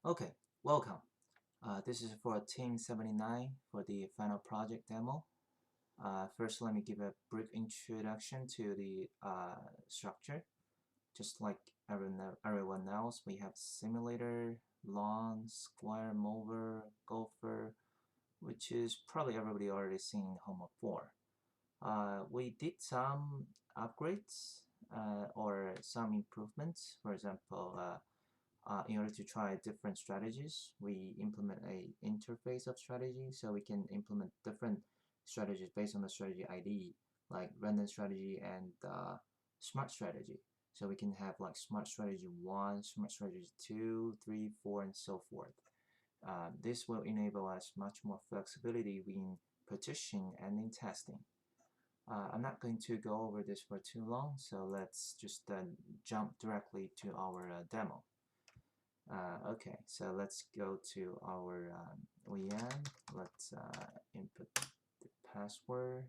Okay, welcome. This is for team79 for the final project demo. First, let me give a brief introduction to the structure. Just like everyone else, we have simulator, lawn, square, mover, golfer, which is probably everybody already seen Home of 4. We did some upgrades or some improvements. For example, in order to try different strategies, we implement a interface of strategy, so we can implement different strategies based on the strategy ID, like random strategy and smart strategy. So we can have like smart strategy 1, smart strategy 2, 3, 4, and so forth. This will enable us much more flexibility in partitioning and in testing. I'm not going to go over this for too long, so let's just jump directly to our demo. Okay, so let's go to our OEM. Let's input the password.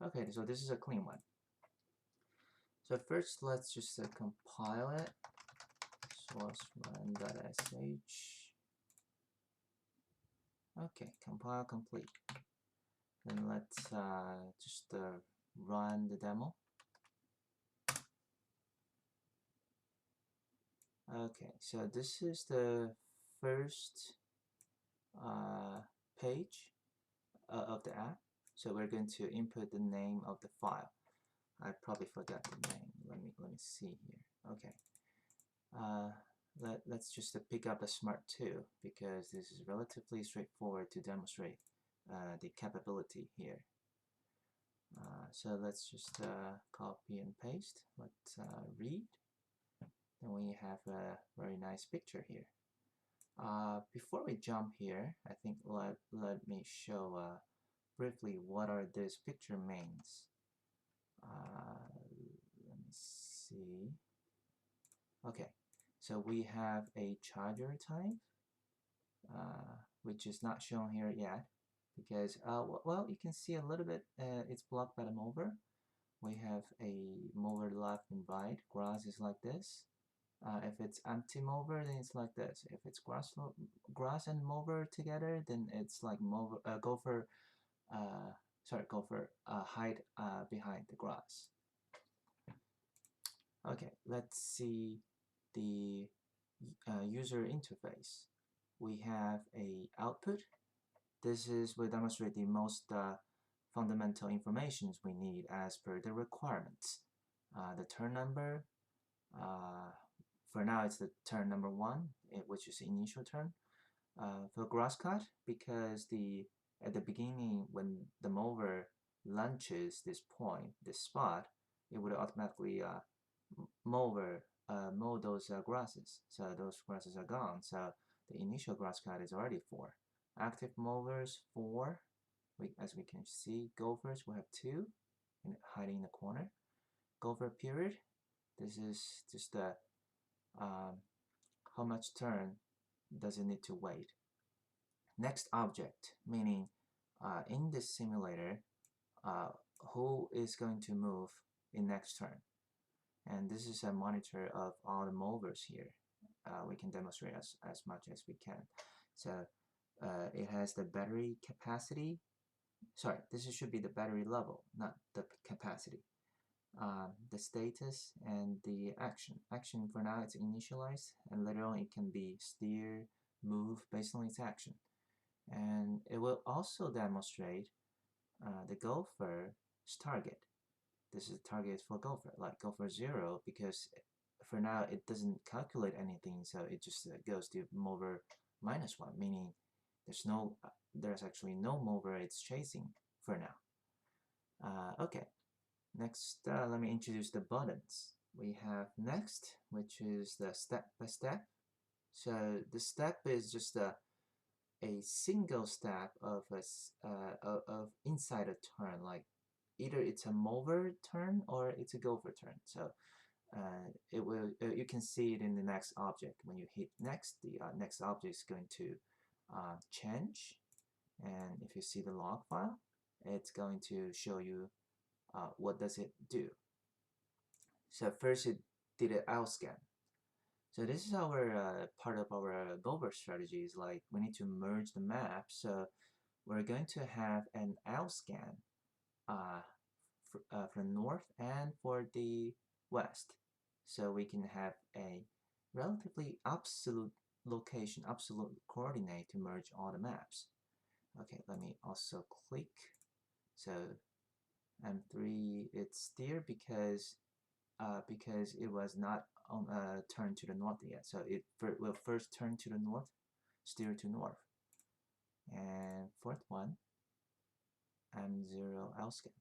Okay, so this is a clean one. So first, let's just compile it. Source run.sh. Okay, compile complete. Then let's just run the demo. Okay, so this is the first page of the app. So we're going to input the name of the file. I probably forgot the name. Let me see here. Okay. Let's just pick up the Smart 2 because this is relatively straightforward to demonstrate the capability here. So let's just copy and paste. Let's read. And we have a very nice picture here. Before we jump here, I think let me show briefly what are this picture means. Let me see. Okay, so we have a charger type, which is not shown here yet because, well, you can see a little bit, it's blocked by the mover. We have a mover left and right. Grass is like this. If it's empty mover, then it's like this. If it's grass and mover together, then it's like mover, gopher, gopher hide behind the grass. Okay, let's see the user interface. We have a output. This will demonstrate the most fundamental informations we need as per the requirements. The turn number, for now it's the turn number 1, which is the initial turn. For grass cut, because at the beginning when the mower launches this point, this spot, it would automatically mow those grasses. So those grasses are gone. So the initial grass cut is already 4. Active mowers 4. As we can see, gophers we have 2 hiding in the corner. Gopher period. This is just the how much turn does it need to wait. Next object, meaning in this simulator, who is going to move in next turn. And this is a monitor of all the movers here. We can demonstrate as much as we can. So it has the battery capacity. Sorry, this should be the battery level, not the capacity. The status and the action. Action for now it's initialized, and later on it can be steer, move based on its action. And it will also demonstrate the gopher's target. This is target for gopher, like gopher 0, because for now it doesn't calculate anything, so it just goes to mover -1, meaning there's actually no mover it's chasing for now. Okay, next let me introduce the buttons. We have next, which is the step by step. So the step is just a single step of inside a turn, like either it's a mover turn or it's a gopher turn. So it will you can see it in the next object. When you hit next, the next object is going to change, and if you see the log file, it's going to show you what does it do. So first it did an out scan. So this is our part of our mover strategies. Like we need to merge the map. So we're going to have an L scan for north and for the west. So we can have a relatively absolute location, absolute coordinate to merge all the maps. Okay, let me also click. So M3 it's steer because it was not on turned to the north yet. So it will first turn to the north, steer to north. And fourth one, M0 L-scan.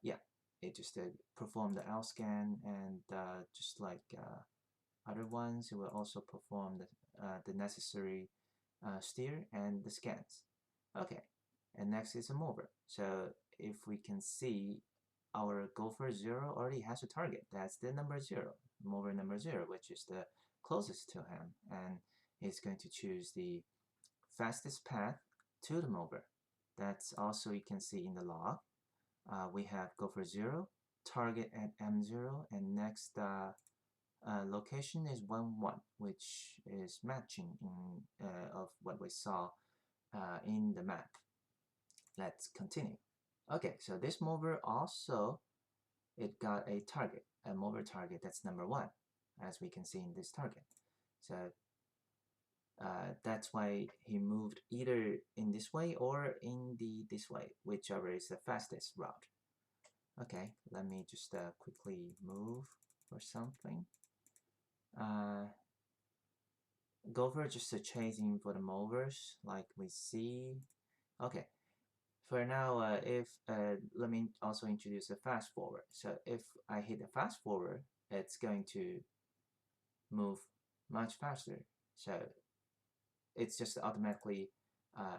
Yeah, it just performed the L-scan, and just like other ones, it will also perform the necessary steer and the scans. Okay, and next is a mover. So if we can see, our gopher 0 already has a target. That's the number 0, mover number 0, which is the closest to him, and he's going to choose the fastest path to the mover. That's also you can see in the log. We have gopher 0, target at M0, and next location is 1-1, which is matching in of what we saw in the map. Let's continue. Okay, so this mover also, it got a target, a mover target that's number 1, as we can see in this target. So that's why he moved either in this way or in this way, whichever is the fastest route. Okay, let me just quickly move for something. Gopher just chasing for the movers, like we see. Okay, for now, if let me also introduce a fast forward. So if I hit a fast forward, it's going to move much faster. So it's just automatically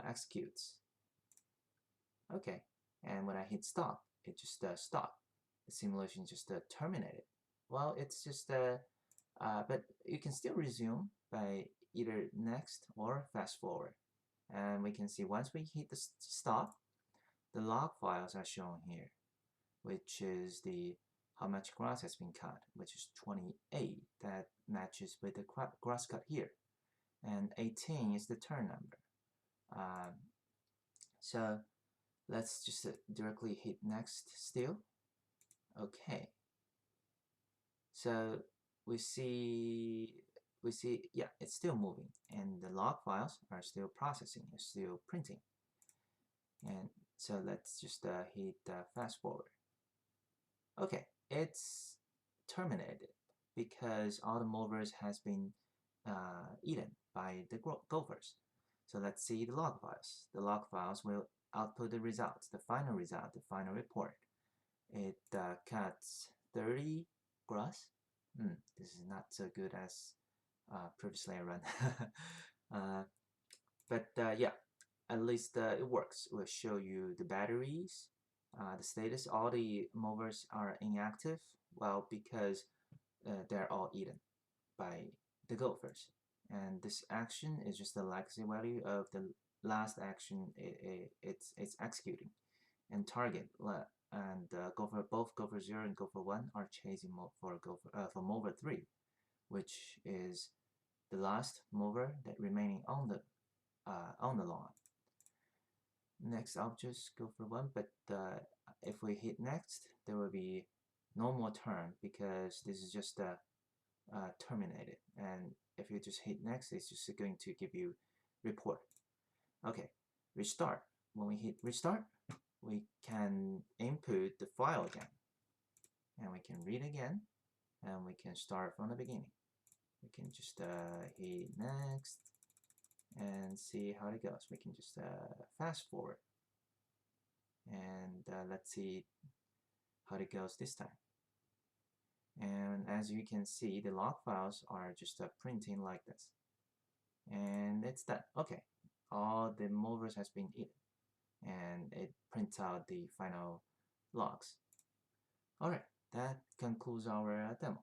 executes. Okay, and when I hit stop, it just stopped. The simulation just terminated. Well, it's just but you can still resume by either next or fast forward. And we can see once we hit the stop, the log files are shown here, which is the how much grass has been cut, which is 28. That matches with the grass cut here. And 18 is the turn number. So let's just directly hit next still. Okay. So we see, yeah, it's still moving, and the log files are still processing, it's still printing. And so let's just hit fast forward. Okay, it's terminated because all the movers has been eaten by the gophers. So let's see the log files. The log files will output the results, the final result, the final report. It cuts 30 grass. This is not so good as previously I run. But yeah, at least it works. We'll show you the batteries, the status. All the movers are inactive, well, because they're all eaten by the gophers. And this action is just the legacy value of the last action it's executing. And target and both gopher 0 and gopher 1 are chasing for mover 3, which is the last mover that remaining on the lawn. Next, I'll just go for 1, but if we hit next, there will be no more turn because this is just terminated. And if you just hit next, it's just going to give you report. Okay, restart. When we hit restart, we can input the file again, and we can read again, and we can start from the beginning. We can just hit next and see how it goes. We can just fast forward, and let's see how it goes this time. And as you can see, the log files are just printing like this, and it's done. Okay, all the movers has been eaten, and it prints out the final logs. Alright, that concludes our demo.